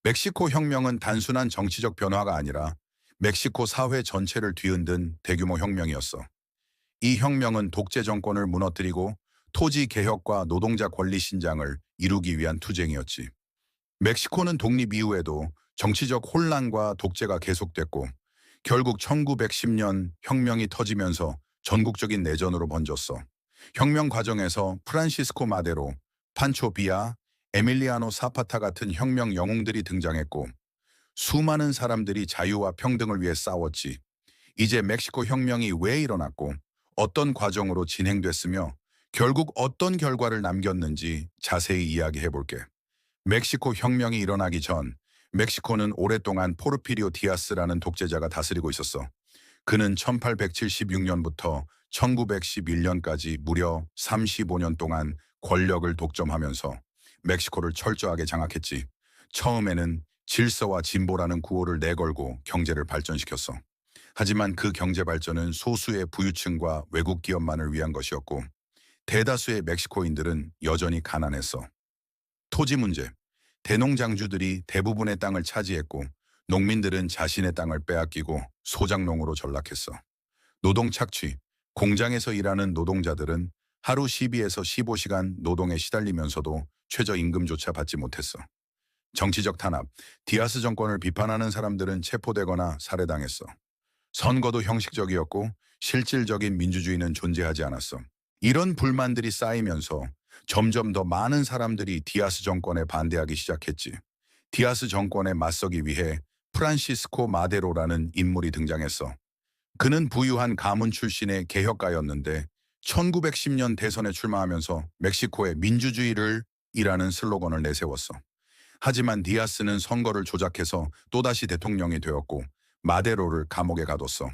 멕시코 혁명은 단순한 정치적 변화가 아니라 멕시코 사회 전체를 뒤흔든 대규모 혁명이었어. 이 혁명은 독재 정권을 무너뜨리고 토지 개혁과 노동자 권리 신장을 이루기 위한 투쟁이었지. 멕시코는 독립 이후에도 정치적 혼란과 독재가 계속됐고 결국 1910년 혁명이 터지면서 전국적인 내전으로 번졌어. 혁명 과정에서 프란시스코 마데로, 판초 비아, 에밀리아노 사파타 같은 혁명 영웅들이 등장했고 수많은 사람들이 자유와 평등을 위해 싸웠지. 이제 멕시코 혁명이 왜 일어났고 어떤 과정으로 진행됐으며 결국 어떤 결과를 남겼는지 자세히 이야기해 볼게. 멕시코 혁명이 일어나기 전 멕시코는 오랫동안 포르피리오 디아스라는 독재자가 다스리고 있었어. 그는 1876년부터 1911년까지 무려 35년 동안 권력을 독점하면서 멕시코를 철저하게 장악했지. 처음에는 질서와 진보라는 구호를 내걸고 경제를 발전시켰어. 하지만 그 경제 발전은 소수의 부유층과 외국 기업만을 위한 것이었고 대다수의 멕시코인들은 여전히 가난했어. 토지 문제. 대농장주들이 대부분의 땅을 차지했고 농민들은 자신의 땅을 빼앗기고 소작농으로 전락했어. 노동 착취. 공장에서 일하는 노동자들은 하루 12에서 15시간 노동에 시달리면서도 최저임금조차 받지 못했어. 정치적 탄압. 디아스 정권을 비판하는 사람들은 체포되거나 살해당했어. 선거도 형식적이었고 실질적인 민주주의는 존재하지 않았어. 이런 불만들이 쌓이면서 점점 더 많은 사람들이 디아스 정권에 반대하기 시작했지. 디아스 정권에 맞서기 위해 프란시스코 마데로라는 인물이 등장했어. 그는 부유한 가문 출신의 개혁가였는데 1910년 대선에 출마하면서 멕시코의 민주주의를 이라는 슬로건을 내세웠어. 하지만 디아스는 선거를 조작해서 또다시 대통령이 되었고 마데로를 감옥에 가뒀어.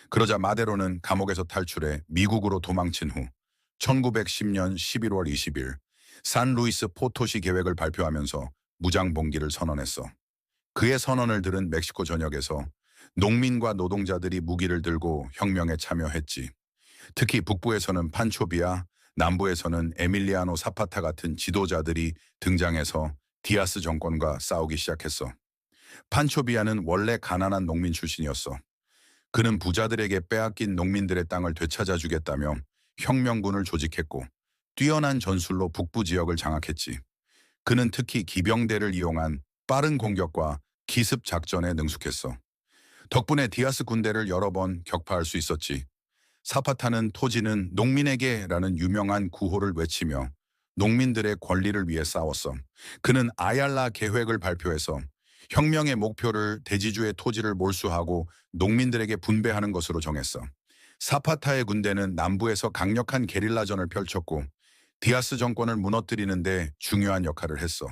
그러자 마데로는 감옥에서 탈출해 미국으로 도망친 후 1910년 11월 20일 산루이스 포토시 계획을 발표하면서 무장봉기를 선언했어. 그의 선언을 들은 멕시코 전역에서 농민과 노동자들이 무기를 들고 혁명에 참여했지. 특히 북부에서는 판초비아, 남부에서는 에밀리아노 사파타 같은 지도자들이 등장해서 디아스 정권과 싸우기 시작했어. 판초비아는 원래 가난한 농민 출신이었어. 그는 부자들에게 빼앗긴 농민들의 땅을 되찾아 주겠다며 혁명군을 조직했고 뛰어난 전술로 북부 지역을 장악했지. 그는 특히 기병대를 이용한 빠른 공격과 기습 작전에 능숙했어. 덕분에 디아스 군대를 여러 번 격파할 수 있었지. 사파타는 토지는 농민에게라는 유명한 구호를 외치며 농민들의 권리를 위해 싸웠어. 그는 아얄라 계획을 발표해서 혁명의 목표를 대지주의 토지를 몰수하고 농민들에게 분배하는 것으로 정했어. 사파타의 군대는 남부에서 강력한 게릴라전을 펼쳤고 디아스 정권을 무너뜨리는데 중요한 역할을 했어.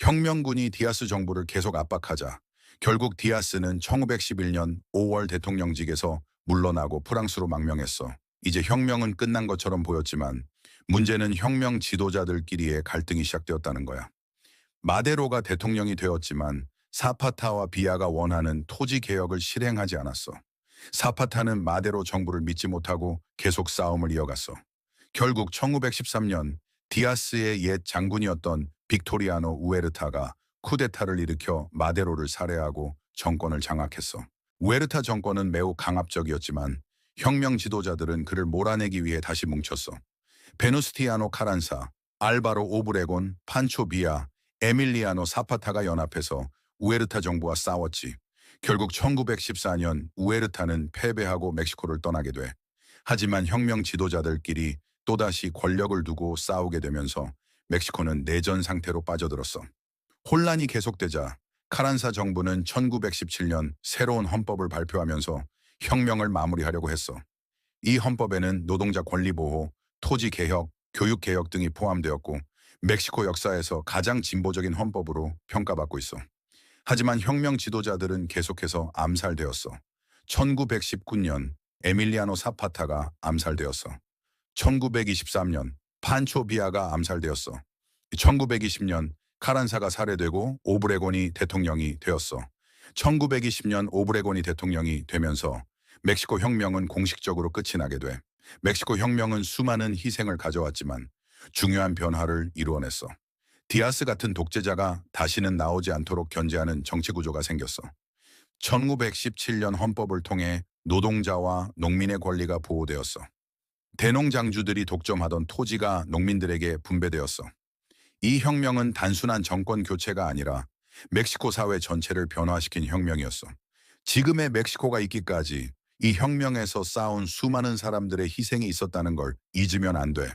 혁명군이 디아스 정부를 계속 압박하자 결국 디아스는 1911년 5월 대통령직에서 물러나고 프랑스로 망명했어. 이제 혁명은 끝난 것처럼 보였지만 문제는 혁명 지도자들끼리의 갈등이 시작되었다는 거야. 마데로가 대통령이 되었지만 사파타와 비아가 원하는 토지 개혁을 실행하지 않았어. 사파타는 마데로 정부를 믿지 못하고 계속 싸움을 이어갔어. 결국 1913년 디아스의 옛 장군이었던 빅토리아노 우에르타가 쿠데타를 일으켜 마데로를 살해하고 정권을 장악했어. 우에르타 정권은 매우 강압적이었지만 혁명 지도자들은 그를 몰아내기 위해 다시 뭉쳤어. 베누스티아노 카란사, 알바로 오브레곤, 판초 비아, 에밀리아노 사파타가 연합해서 우에르타 정부와 싸웠지. 결국 1914년 우에르타는 패배하고 멕시코를 떠나게 돼. 하지만 혁명 지도자들끼리 또다시 권력을 두고 싸우게 되면서 멕시코는 내전 상태로 빠져들었어. 혼란이 계속되자 카란사 정부는 1917년 새로운 헌법을 발표하면서 혁명을 마무리하려고 했어. 이 헌법에는 노동자 권리 보호, 토지 개혁, 교육 개혁 등이 포함되었고 멕시코 역사에서 가장 진보적인 헌법으로 평가받고 있어. 하지만 혁명 지도자들은 계속해서 암살되었어. 1919년 에밀리아노 사파타가 암살되었어. 1923년 판초 비아가 암살되었어. 1920년 카란사가 살해되고 오브레곤이 대통령이 되었어. 1920년 오브레곤이 대통령이 되면서 멕시코 혁명은 공식적으로 끝이 나게 돼. 멕시코 혁명은 수많은 희생을 가져왔지만 중요한 변화를 이루어냈어. 디아스 같은 독재자가 다시는 나오지 않도록 견제하는 정치 구조가 생겼어. 1917년 헌법을 통해 노동자와 농민의 권리가 보호되었어. 대농장주들이 독점하던 토지가 농민들에게 분배되었어. 이 혁명은 단순한 정권 교체가 아니라 멕시코 사회 전체를 변화시킨 혁명이었어. 지금의 멕시코가 있기까지 이 혁명에서 쌓아온 수많은 사람들의 희생이 있었다는 걸 잊으면 안 돼.